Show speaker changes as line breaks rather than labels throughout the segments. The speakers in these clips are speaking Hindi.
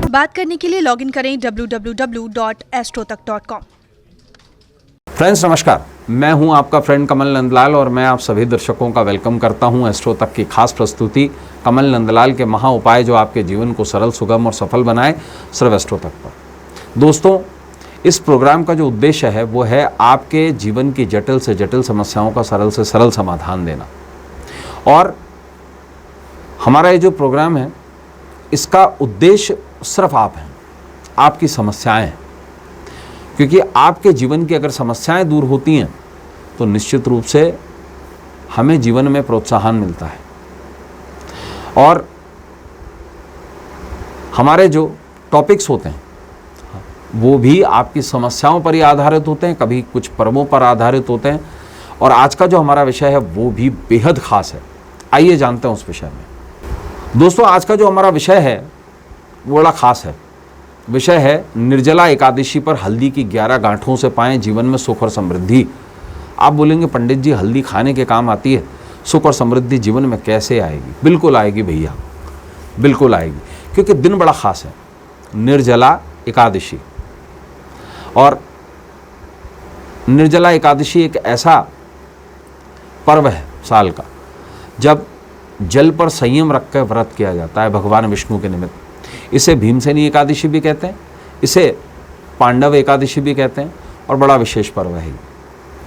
बात करने के लिए लॉगिन करें www.astrotak.com।
फ्रेंड्स नमस्कार, मैं हूं आपका फ्रेंड कमल नंदलाल और मैं आप सभी दर्शकों का वेलकम करता हूं एस्ट्रो तक की खास प्रस्तुति कमल नंदलाल के महा उपाय जो आपके जीवन को सरल, सुगम और सफल बनाए, सिर्फ एस्ट्रो तक पर। दोस्तों, इस प्रोग्राम का जो उद्देश्य है वो है आपके जीवन की जटिल से जटिल समस्याओं का सरल से सरल समाधान देना। और हमारा ये जो प्रोग्राम है इसका उद्देश्य सिर्फ आप हैं, आपकी समस्याएं हैं। क्योंकि आपके जीवन की अगर समस्याएं दूर होती हैं तो निश्चित रूप से हमें जीवन में प्रोत्साहन मिलता है। और हमारे जो टॉपिक्स होते हैं वो भी आपकी समस्याओं पर ही आधारित होते हैं, कभी कुछ पर्वों पर आधारित होते हैं। और आज का जो हमारा विषय है वो भी बेहद खास है। आइए जानते हैं उस विषय में। दोस्तों, आज का जो हमारा विषय है वो बड़ा खास है। विषय है निर्जला एकादशी पर हल्दी की 11 गांठों से पाएं जीवन में सुख और समृद्धि। आप बोलेंगे पंडित जी हल्दी खाने के काम आती है, सुख और समृद्धि जीवन में कैसे आएगी? बिल्कुल आएगी भैया, बिल्कुल आएगी। क्योंकि दिन बड़ा खास है, निर्जला एकादशी। और निर्जला एकादशी एक ऐसा पर्व है साल का जब जल पर संयम रखकर व्रत किया जाता है भगवान विष्णु के निमित्त। इसे भीमसेनी एकादशी भी कहते हैं, इसे पांडव एकादशी भी कहते हैं और बड़ा विशेष पर्व है।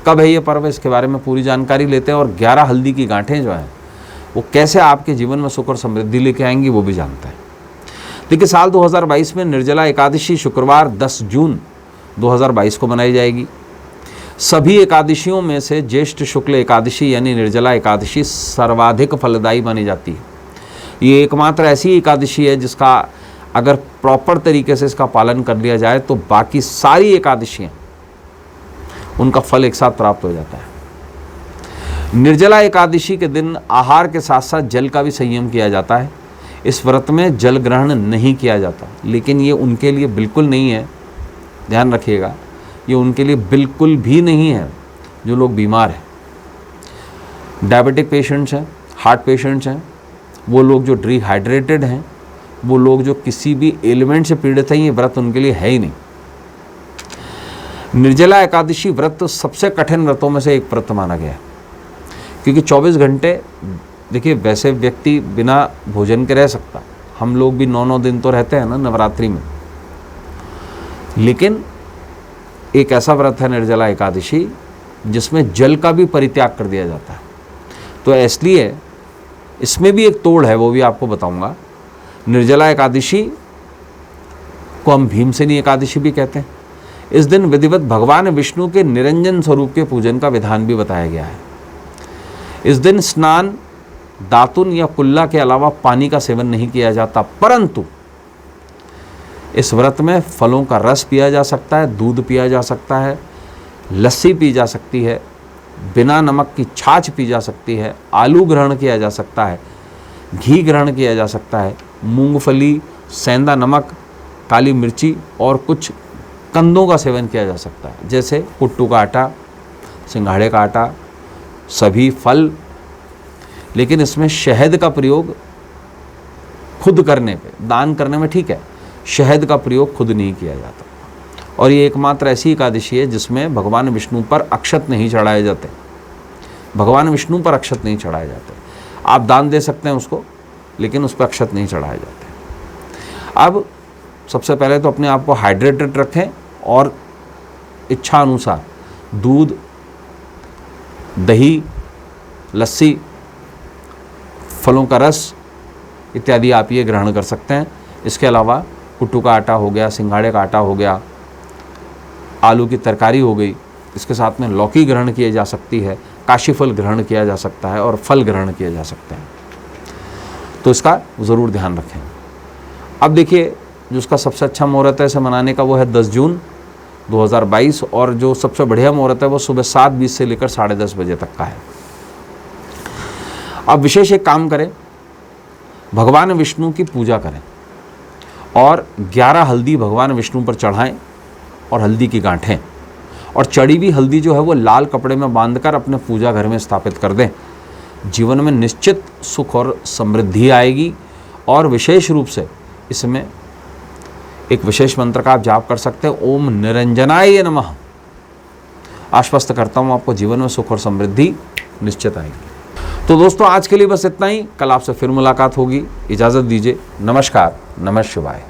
कब है ये पर्व, इसके बारे में पूरी जानकारी लेते हैं। और 11 हल्दी की गांठें जो हैं वो कैसे आपके जीवन में सुख और समृद्धि लेके आएंगी वो भी जानते हैं। देखिए, साल 2022 में निर्जला एकादशी शुक्रवार 10 जून 2022 को मनाई जाएगी। सभी एकादशियों में से ज्येष्ठ शुक्ल एकादशी यानी निर्जला एकादशी सर्वाधिक फलदायी मानी जाती है। ये एकमात्र ऐसी एकादशी है जिसका अगर प्रॉपर तरीके से इसका पालन कर लिया जाए तो बाकी सारी एकादशियां उनका फल एक साथ प्राप्त हो जाता है। निर्जला एकादशी के दिन आहार के साथ साथ जल का भी संयम किया जाता है। इस व्रत में जल ग्रहण नहीं किया जाता, लेकिन ये उनके लिए बिल्कुल नहीं है, ध्यान रखिएगा, ये उनके लिए बिल्कुल भी नहीं है जो लोग बीमार हैं, डायबिटिक पेशेंट्स हैं, हार्ट पेशेंट्स हैं, वो लोग जो डिहाइड्रेटेड हैं, वो लोग जो किसी भी एलिमेंट से पीड़ित हैं, ये व्रत उनके लिए है ही नहीं। निर्जला एकादशी व्रत सबसे कठिन व्रतों में से एक व्रत माना गया है। क्योंकि 24 घंटे, देखिए वैसे व्यक्ति बिना भोजन के रह सकता, हम लोग भी 9-9 दिन तो रहते हैं ना नवरात्रि में, लेकिन एक ऐसा व्रत है निर्जला एकादशी जिसमें जल का भी परित्याग कर दिया जाता है। तो इसलिए इसमें भी एक तोड़ है, वो भी आपको बताऊंगा। निर्जला एकादशी को हम भीमसेनी एकादशी भी कहते हैं। इस दिन विधिवत भगवान विष्णु के निरंजन स्वरूप के पूजन का विधान भी बताया गया है। इस दिन स्नान, दातुन या कुल्ला के अलावा पानी का सेवन नहीं किया जाता, परंतु इस व्रत में फलों का रस पिया जा सकता है, दूध पिया जा सकता है, लस्सी पी जा सकती है, बिना नमक की छाछ पी जा सकती है, आलू ग्रहण किया जा सकता है, घी ग्रहण किया जा सकता है, मूंगफली, सेंधा नमक, काली मिर्ची और कुछ कंदों का सेवन किया जा सकता है, जैसे कुट्टू का आटा, सिंघाड़े का आटा, सभी फल। लेकिन इसमें शहद का प्रयोग खुद करने पे, दान करने में ठीक है, शहद का प्रयोग खुद नहीं किया जाता। और ये एकमात्र ऐसी एकादशी है जिसमें भगवान विष्णु पर अक्षत नहीं चढ़ाए जाते। भगवान विष्णु पर अक्षत नहीं चढ़ाए जाते। आप दान दे सकते हैं उसको, लेकिन उस पर अक्षत नहीं चढ़ाए जाते। अब सबसे पहले तो अपने आप को हाइड्रेटेड रखें और इच्छा अनुसार दूध, दही, लस्सी, फलों का रस इत्यादि आप ये ग्रहण कर सकते हैं। इसके अलावा कुट्टू का आटा हो गया, सिंघाड़े का आटा हो गया, आलू की तरकारी हो गई, इसके साथ में लौकी ग्रहण की जा सकती है, काशीफल ग्रहण किया जा सकता है और फल ग्रहण किए जा सकते हैं। तो इसका ज़रूर ध्यान रखें। अब देखिए, जो उसका सबसे अच्छा मुहूर्त है इसे मनाने का वो है 10 जून 2022 और जो सबसे बढ़िया मुहूर्त है वो सुबह 7:20 से लेकर 10:30 बजे तक का है। अब विशेष एक काम करें, भगवान विष्णु की पूजा करें और 11 हल्दी भगवान विष्णु पर चढ़ाएं और हल्दी की गांठें, और चढ़ी हुई हल्दी जो है वो लाल कपड़े में बांधकर अपने पूजा घर में स्थापित कर दें। जीवन में निश्चित सुख और समृद्धि आएगी और विशेष रूप से इसमें एक विशेष मंत्र का आप जाप कर सकते हैं, ओम निरंजनाय नमः। आश्वस्त करता हूँ आपको जीवन में सुख और समृद्धि निश्चित आएगी। तो दोस्तों आज के लिए बस इतना ही, कल आपसे फिर मुलाकात होगी। इजाज़त दीजिए, नमस्कार, नमः शिवाय।